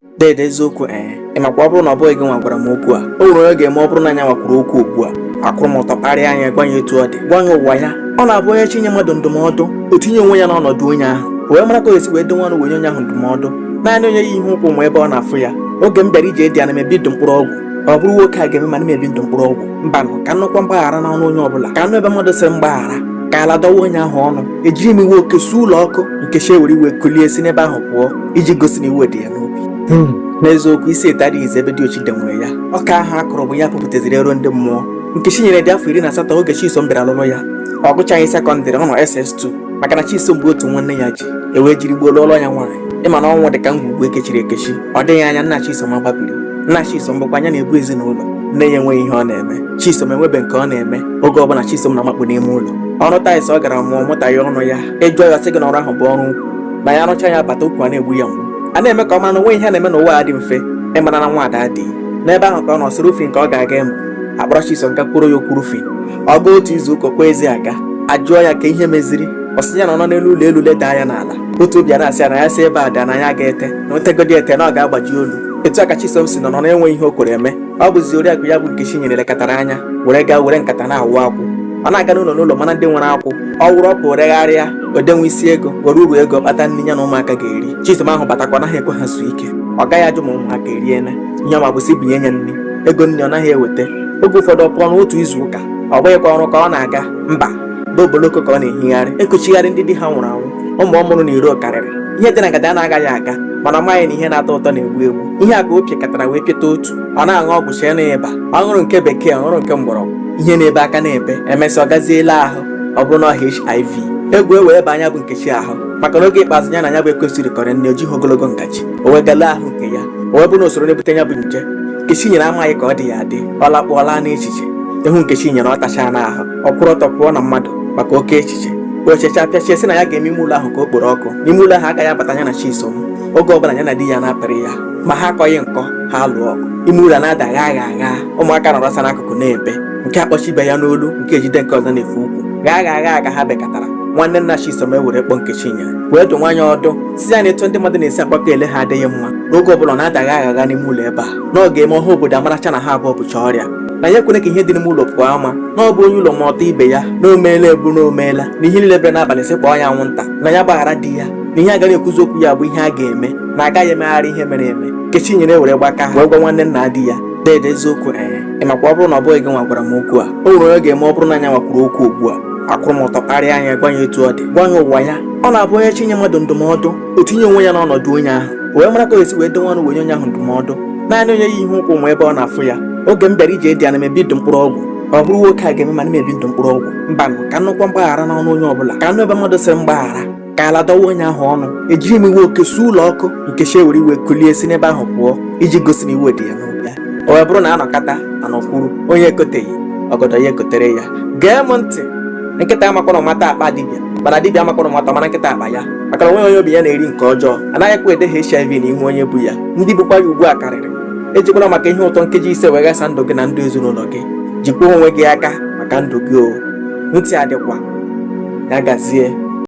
Dede eziokwu ị makwa ọ bụrụ na ọ bụghị gị nwa gwara m okwu a, o nwere onye ga-eme ọ bụrụ na anya nwakwuru okwu ugbu a akwụrụ m ọtọ kparịa anya gwa ya etu ọ dị, gwa ya ụwa ya. Ọ na-abụ onye chinye mmadụ ndụmọdụ o tinye onwe ya n'ọnọdụ onye ahụ wee mara ka o esi wee dowe ọnụ wee nye onye ahụ ndụmọdụ. Naanị onye yi ihe ụkwụ ma ebe ọ na-afụ ya. Oge m bịara ije dị ana m ebi ndụ mkpụrụ ọgwụ, ọ bụrụ nwoke a ga-eme mana m ebi ndụ mkpụrụ ọgwụ. Mbanụ ka nnukwu mgbaghara n'ọnụ onye ọbụla, ka nnụ ebe mmadụ sịrị mgbaghara ka ala dọwa onye ahụ ọnụ. Ejiri m iwe oke suo ụlọ ọkụ nke chi ewere iwe kulie si n'ebe ahụ pụọ iji gosi na iwe dị ya n'obi. N'eziokwu isi etari ize ebe dị ochide nwere ya. Ọka ahụ akụrụ bụ ya pụpụtaziri ero ndị mmụọ. Nkechi nyere dị afọ 18 oge Chisom bịara lụrụ ya. Ọ gụchaghị sekọndịrị, ọ nọ SS2 maka na Chisom bụ otu nwanne ya ji ewee jiri gbuo lụọ ya nwaanyị. Ịma na ọnwụ dị ka ngwugwu ekechiri ekechi. Ọ dịghị anya nna Chisom agbabiri. Nna Chisom bụkwa anya na-ebu ezinụlọ. Nne ya enweghị ihe ọ na-eme, Chisom enwebe nke ọ na-eme. Oge ọbụla Chisom na-amakpu n'ime ụlọ, ọrụ taịs ọ gara mụọ mụtaghị ọnụ ya. Ịjụọ ya sị gị na ọrụ ahụ bụ ọrụ ukwu, na ya rụcha ya bata okwu a na-egbu ya mgbu. A na-eme ka ọ mara na onwe ihe na-eme n'ụwa a dị mfe ịmara na nwaada adịghị. N'ebe ahụ ka ọ nọ sịrị Rufin ka ọ ga-aga ịmụ. Akpọrọ Chisom gakwuru ya okwu Rufin. Ọ gaa otu izu ụka kwa ezi aga, ajụọ ya ka ihe meziri. Ọ sị ya na ọ nọ n'elu ụlọ elu leda anya n'ala. Otu obi a na-asị ya na ya si ebe a dị na ya ga-ete na otegodi ete na ọ ga-agbaji olu. Etu aka Chisom si nọ na-enweghị ihe o kwere eme. Ọ bụzi oriakụ ya bụ Nkechi nyere lekọtara anya were gaa were nkata na-awụ akwụ. Ọ na-aga n'ụlọ mana ndị nwere akwụ. Ọ wụrụ ọkụ regharịa odenwe isi ego were uru ego kpata nri ya na ụmụaka ga-eri. Chisom ahụ batakwa naghị ekwe ha zuo ike. Ọ gaghị ajụ ma ụmụaka eriene ihe ma bụsị binye ya nri. Ego nri ọ naghị eweta. Oge ụfọdụ ọ pụọ n'otu izu ụka, ọ bụghịkwa ọrụ ka ọ na-aga, mba doboloko ka ọ na-ehigharị ekuchigharị ndị di ha nwụrụ anwụ. Ụmụ ọ mụrụ na iro karịrị. Ihe dị na ngada na-agaghị aga mana maghị na ihe na-atọ ụtọ na-egbu egbu. Ihe a ka o pịakọtara wee pịata otu. Ọ na-aṅụ ọgwụ chee na ịba, ọ ṅụrụ nke bekee, ọ ṅụrụ nke mgbọrọgwụ. Ihe na-ebe aka na-ebe emesịa ọ gaziela ahụ, ọ bụrụ na HIV. Egwu wee ebe anya bụ Nkechi ahụ maka na oge ikpeazụ ya na ya bụ ekwesịrị kọrọ nne ojighị ogologo ngaji o wee gala ahụ nke ya. O wee bụ na usoro na-ebute ya bụ nje. Nkechi nyere amaghị ka ọ dị ya adị, ọ lakpụọla n'echiche. Ihu Nkechi nyere ọ tachaa n'ahụ, ọ kwụrụ ọtọ pụọ na mmadụ maka oke echiche. O checha pịachie sị na ya ga-eme ime ụlọ ahụ ka o kporo ọkụ. N'ime ụlọ ahụ agaghị abata ya na Chisom. Oge ọbụla ya na di ya na-apịrị ya ma ha akọghị nkọ ha lụọ ọgụ. Ime ụlọ na-ada agha. Ụmụaka nọrọsa n'akụkụ na-ebe, nke akpọchibe ya n'olu, nke ejide nke ọzọ na-efe ukwu. Agha ka ha bekatara. Nwanne nna Chisom ewere kpọ Nkechi nyere wee dụ nwaanyị ọdụ si ya na etu ndị mmadụ na-esi akpakọ ele ha adịghị mma. N'oge ọbụla na-adaghị agha n'ime ụlọ ebe a na ọ ga-eme ọha obodo amaracha na ha abụọ bụcha ọrịa. Na ya kwere ka ihe dị n'ime ụlọ pụọ ama na ọ bụ onye ụlọ ma ọtọ ibe ya na omeela ebu na omeela na ihe niile bere n'abalị sị kpọọ ya anwụnta na ya gbaghara di ya na ihe agaghị ekwuzi okwu ya bụ ihe a ga-eme na agaghị emegharị ihe mere eme. Nkechi nyere were gbaka wee gwa nwanne nna di ya. Dede eziokwu ị makwa ọ bụrụ na ọ bụghị gị nwa gwara m okwu a, o nwere onye ga-eme ọ bụrụ na anya nwakwuru okwu ugbu a akwụrụ m ọtọ kparịa anya gwa ya etu ọ dị, gwa ya ụwa ya. Ọ na-abụ onye chinye mmadụ ndụmọdụ o tinye onwe ya n'ọnọdụ onye ahụ wee mara ka o esi wee dowe ọnụ wee nye onye ahụ ndụmọdụ. Naanị onye yi ihe ụkwụ ma ebe ọ na-afụ ya. Oge m bịara ije dị ana m ebi ndụ mkpụrụ ọgwụ, ọ bụrụ nwoke a ga-eme mana m ebi ndụ mkpụrụ ọgwụ. Mbanụ ka nnukwu mgbaghara n'ọnụ onye ọbụla, ka nnụ ebe mmadụ sịrị mgbaghara ka ala dọwa onye ahụ ọnụ. Ejiri m iwe oke suo ụlọ ọkụ nke chi ewere iwe kulie si n'ebe ahụ pụọ iji gosi na iwe dị ya n'obi. O wee bụrụ na anọkata anọkwuru onye ekoteghị ọgọdọ ya ekotere ya. Gee m ntị, nkịta amakwana mata akpa dibịa mana dibịa amakwana mata mara nkịta akpa ya maka na onye obi ya na-eri nke ọjọọ anaghịkwa ede HIV n'ihu onye bụ ya. Ndị bụkwa ya ugbu a karịrị. Ejikwala maka ihe ụtọ nkeji ise wee ghasa ndụ gị na ndụ ezinụlọ gị. Jikwa onwe gị aka maka ndụ gị o. Ntị adịkwa ya gazie.